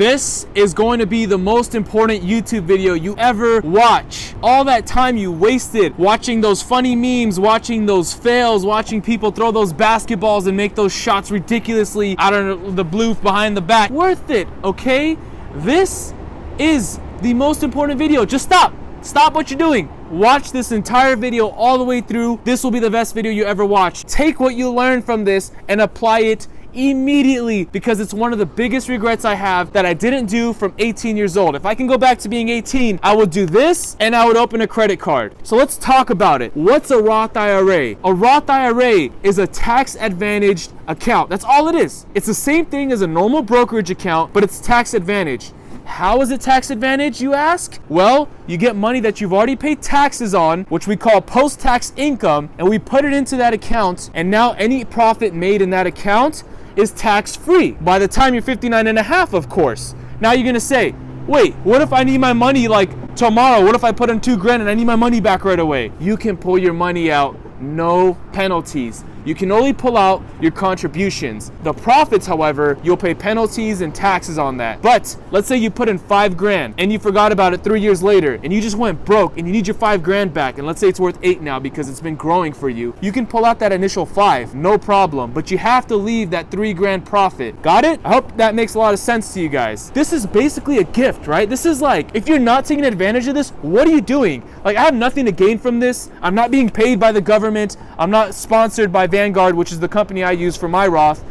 This is going to be the most important YouTube video you ever watch. All that time you wasted watching those funny memes, watching those fails, watching people throw those basketballs and make those shots ridiculously out of the blue behind the back. Worth it, okay? This is the most important video. Just stop. Stop what you're doing. Watch this entire video all the way through. This will be the best video you ever watch. Take what you learned from this and apply it immediately, because it's one of the biggest regrets I have that I didn't do from 18 years old. If I can go back to being 18, I would do this and I would open a credit card. So let's talk about it. What's a Roth IRA? A Roth IRA is a tax advantaged account. That's all it is. It's the same thing as a normal brokerage account, but it's tax advantaged. How is it tax advantage, you ask? Well, you get money that you've already paid taxes on, which we call post-tax income, and we put it into that account, and now any profit made in that account is tax-free. By the time you're 59 and a half, of course. Now you're gonna say, wait, what if I need my money like tomorrow? What if I put in $2,000 and I need my money back right away? You can pull your money out, no penalties. You can only pull out your contributions. The profits, however, you'll pay penalties and taxes on that. But let's say you put in $5,000 and you forgot about it 3 years later and you just went broke and you need your $5,000 back, and let's say it's worth 8 now because it's been growing for you. You can pull out that initial 5, no problem, but you have to leave that $3,000 profit. Got it? I hope that makes a lot of sense to you guys. This is basically a gift, right? This is like, if you're not taking advantage of this, what are you doing? Like, I have nothing to gain from this. I'm not being paid by the government. I'm not sponsored by Vanguard, which is the company I use for my Roth.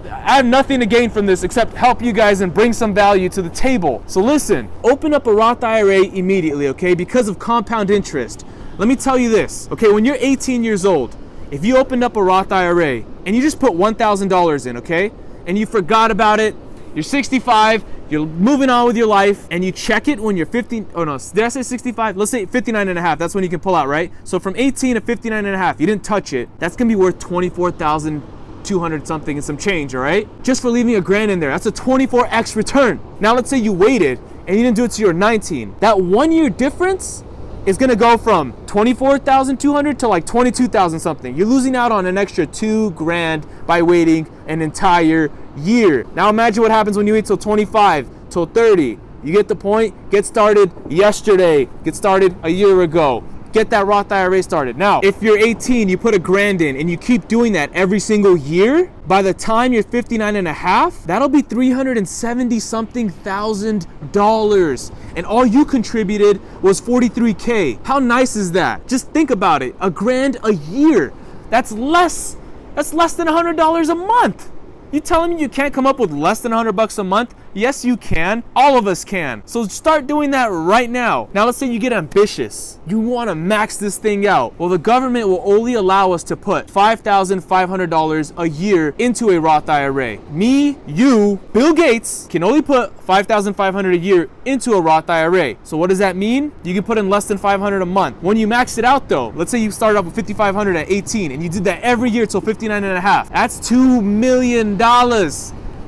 I have nothing to gain from this except help you guys and bring some value to the table. So listen, open up a Roth IRA immediately, okay? Because of compound interest. Let me tell you this, okay? When you're 18 years old, if you opened up a Roth IRA and you just put $1,000 in, okay? And you forgot about it, you're 65, you're moving on with your life, and you check it when you're 50, oh no, did I say 65? Let's say 59 and a half, that's when you can pull out, right? So from 18 to 59 and a half, you didn't touch it, that's gonna be worth 24,200 something and some change, all right? Just for leaving $1,000 in there, that's a 24x return. Now let's say you waited and you didn't do it till you're 19. That 1 year difference is gonna go from 24,200 to like 22,000 something. You're losing out on an extra $2,000 by waiting an entire year. Now imagine what happens when you wait till 25, till 30. You get the point? Get started yesterday. Get started a year ago. Get that Roth IRA started. Now, if you're 18, you put $1,000 in and you keep doing that every single year, by the time you're 59 and a half, that'll be $370 something thousand. And all you contributed was $43K. How nice is that? Just think about it. $1,000 a year. That's less than $100 a month. You telling me you can't come up with less than $100 a month? Yes, you can. All of us can. So start doing that right now. Now, let's say you get ambitious. You want to max this thing out. Well, the government will only allow us to put $5,500 a year into a Roth IRA. Me, you, Bill Gates can only put $5,500 a year into a Roth IRA. So what does that mean? You can put in less than $500 a month. When you max it out though, let's say you started off with $5,500 at 18 and you did that every year till 59 and a half. That's $2 million.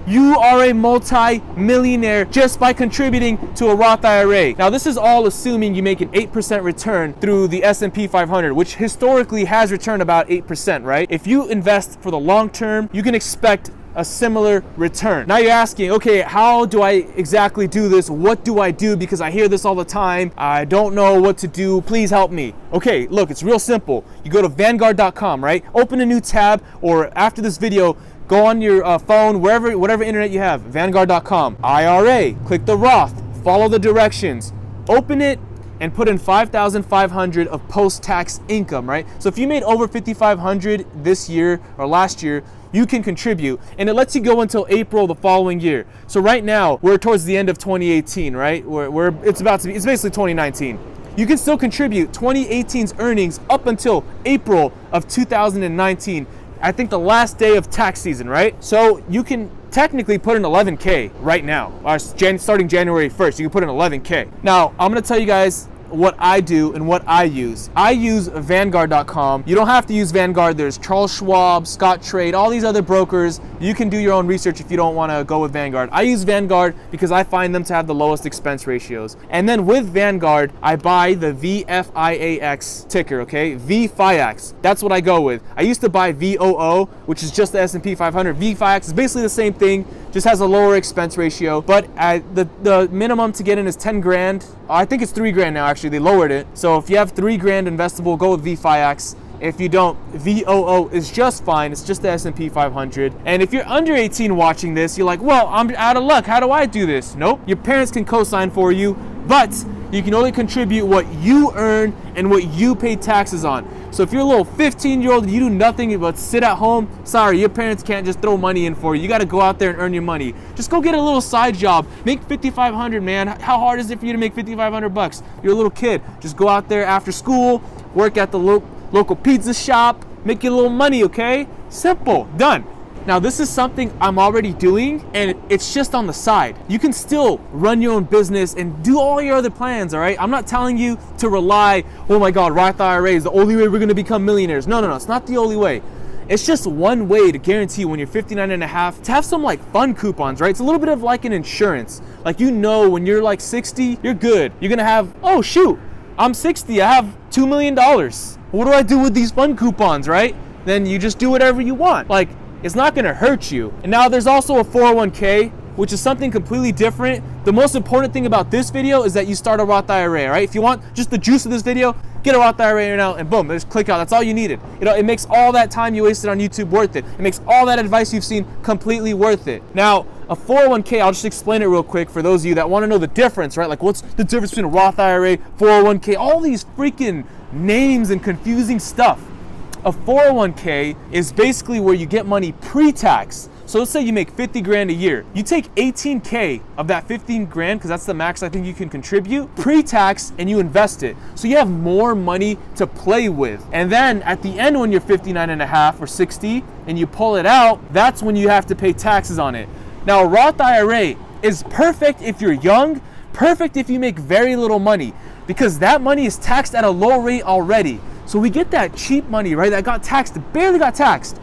You are a multi-millionaire just by contributing to a Roth IRA. Now, this is all assuming you make an 8% return through the S&P 500, which historically has returned about 8%, right? If you invest for the long term, you can expect a similar return. Now you're asking, okay, how do I exactly do this? What do I do? Because I hear this all the time. I don't know what to do. Please help me. Okay, look, it's real simple. You go to vanguard.com, right? Open a new tab, or after this video, go on your phone, whatever internet you have, vanguard.com, IRA, click the Roth, follow the directions, open it, and put in $5,500 of post-tax income, right? So if you made over $5,500 this year or last year, you can contribute, and it lets you go until April the following year. So right now, we're towards the end of 2018, right? It's basically 2019. You can still contribute 2018's earnings up until April of 2019. I think the last day of tax season, right? So you can technically put in $11K right now, starting January 1st, you can put in $11K. Now, I'm gonna tell you guys what I do and what I use. I use vanguard.com. You don't have to use Vanguard. There's Charles Schwab, Scottrade, all these other brokers. You can do your own research if you don't want to go with Vanguard. I use Vanguard because I find them to have the lowest expense ratios. And then with Vanguard, I buy the VFIAX ticker, okay? VFIAX. That's what I go with. I used to buy VOO, which is just the S&P 500. VFIAX is basically the same thing, just has a lower expense ratio, but the minimum to get in is 10 grand. I think it's 3 grand now, actually. They lowered it. So if you have 3 grand investable, go with VFIAX. If you don't, VOO is just fine. It's just the S&P 500. And if you're under 18 watching this, you're like, well, I'm out of luck. How do I do this? Nope. Your parents can co-sign for you, but you can only contribute what you earn and what you pay taxes on. So if you're a little 15-year-old and you do nothing but sit at home, sorry, your parents can't just throw money in for you. You got to go out there and earn your money. Just go get a little side job. Make $5,500, man. How hard is it for you to make $5,500? You're a little kid. Just go out there after school, work at the local pizza shop, make you a little money, okay? Simple, done. Now this is something I'm already doing, and it's just on the side. You can still run your own business and do all your other plans, all right? I'm not telling you to rely, oh my God, Roth IRA is the only way we're gonna become millionaires. No, it's not the only way. It's just one way to guarantee when you're 59 and a half to have some like fun coupons, right? It's a little bit of like an insurance. Like, you know, when you're like 60, you're good. You're gonna have, oh shoot, I'm 60, I have $2 million. What do I do with these fun coupons, right? Then you just do whatever you want. Like, it's not gonna hurt you. And now there's also a 401k, which is something completely different. The most important thing about this video is that you start a Roth IRA, right? If you want just the juice of this video, get a Roth IRA now and boom, just click out. That's all you needed. You know, it makes all that time you wasted on YouTube worth it. It makes all that advice you've seen completely worth it. Now, a 401k, I'll just explain it real quick for those of you that want to know the difference, right? Like, what's the difference between a Roth IRA, 401k, all these freaking names and confusing stuff. A 401k is basically where you get money pre-tax. So let's say you make 50 grand a year. You take 18K of that 15 grand, because that's the max I think you can contribute, pre-tax, and you invest it. So you have more money to play with. And then at the end, when you're 59 and a half or 60 and you pull it out, that's when you have to pay taxes on it. Now, a Roth IRA is perfect if you're young, perfect if you make very little money, because that money is taxed at a low rate already. So we get that cheap money, right, that got taxed, barely got taxed.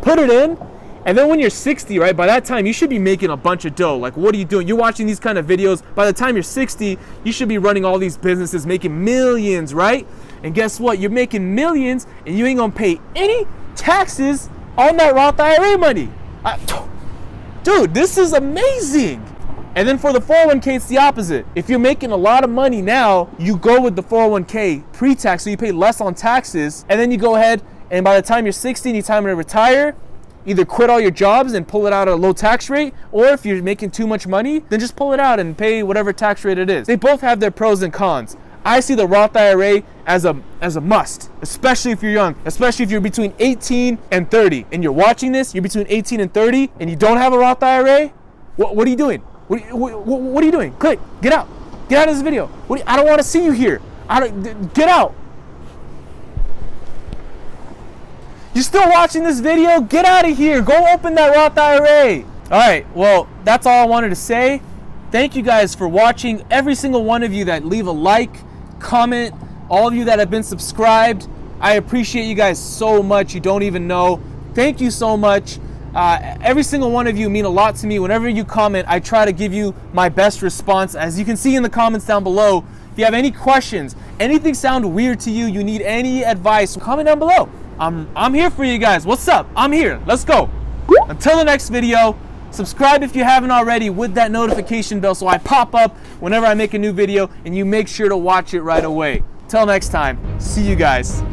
Put it in, and then when you're 60, right, by that time you should be making a bunch of dough. Like, what are you doing? You're watching these kind of videos. By the time you're 60, you should be running all these businesses, making millions, right? And guess what? You're making millions, and you ain't gonna pay any taxes on that Roth IRA money. Dude, this is amazing. And then for the 401k, it's the opposite. If you're making a lot of money now, you go with the 401k pre-tax, so you pay less on taxes, and then you go ahead, and by the time you're 60 and you time to retire, either quit all your jobs and pull it out at a low tax rate, or if you're making too much money, then just pull it out and pay whatever tax rate it is. They both have their pros and cons. I see the Roth IRA as a must, especially if you're young, especially if you're between 18 and 30. And you're watching this, you're between 18 and 30, and you don't have a Roth IRA, what are you doing? What are you doing? Click, get out. Get out of this video. I don't want to see you here. Get out. You're still watching this video? Get out of here. Go open that Roth IRA. All right, well, that's all I wanted to say. Thank you guys for watching. Every single one of you that leave a like, comment, all of you that have been subscribed, I appreciate you guys so much. You don't even know. Thank you so much. Every single one of you mean a lot to me. Whenever you comment, I try to give you my best response. As you can see in the comments down below, if you have any questions, anything sound weird to you, you need any advice, comment down below. I'm here for you guys. What's up? I'm here. Let's go. Until the next video, subscribe if you haven't already with that notification bell so I pop up whenever I make a new video, and you make sure to watch it right away. Till next time, see you guys.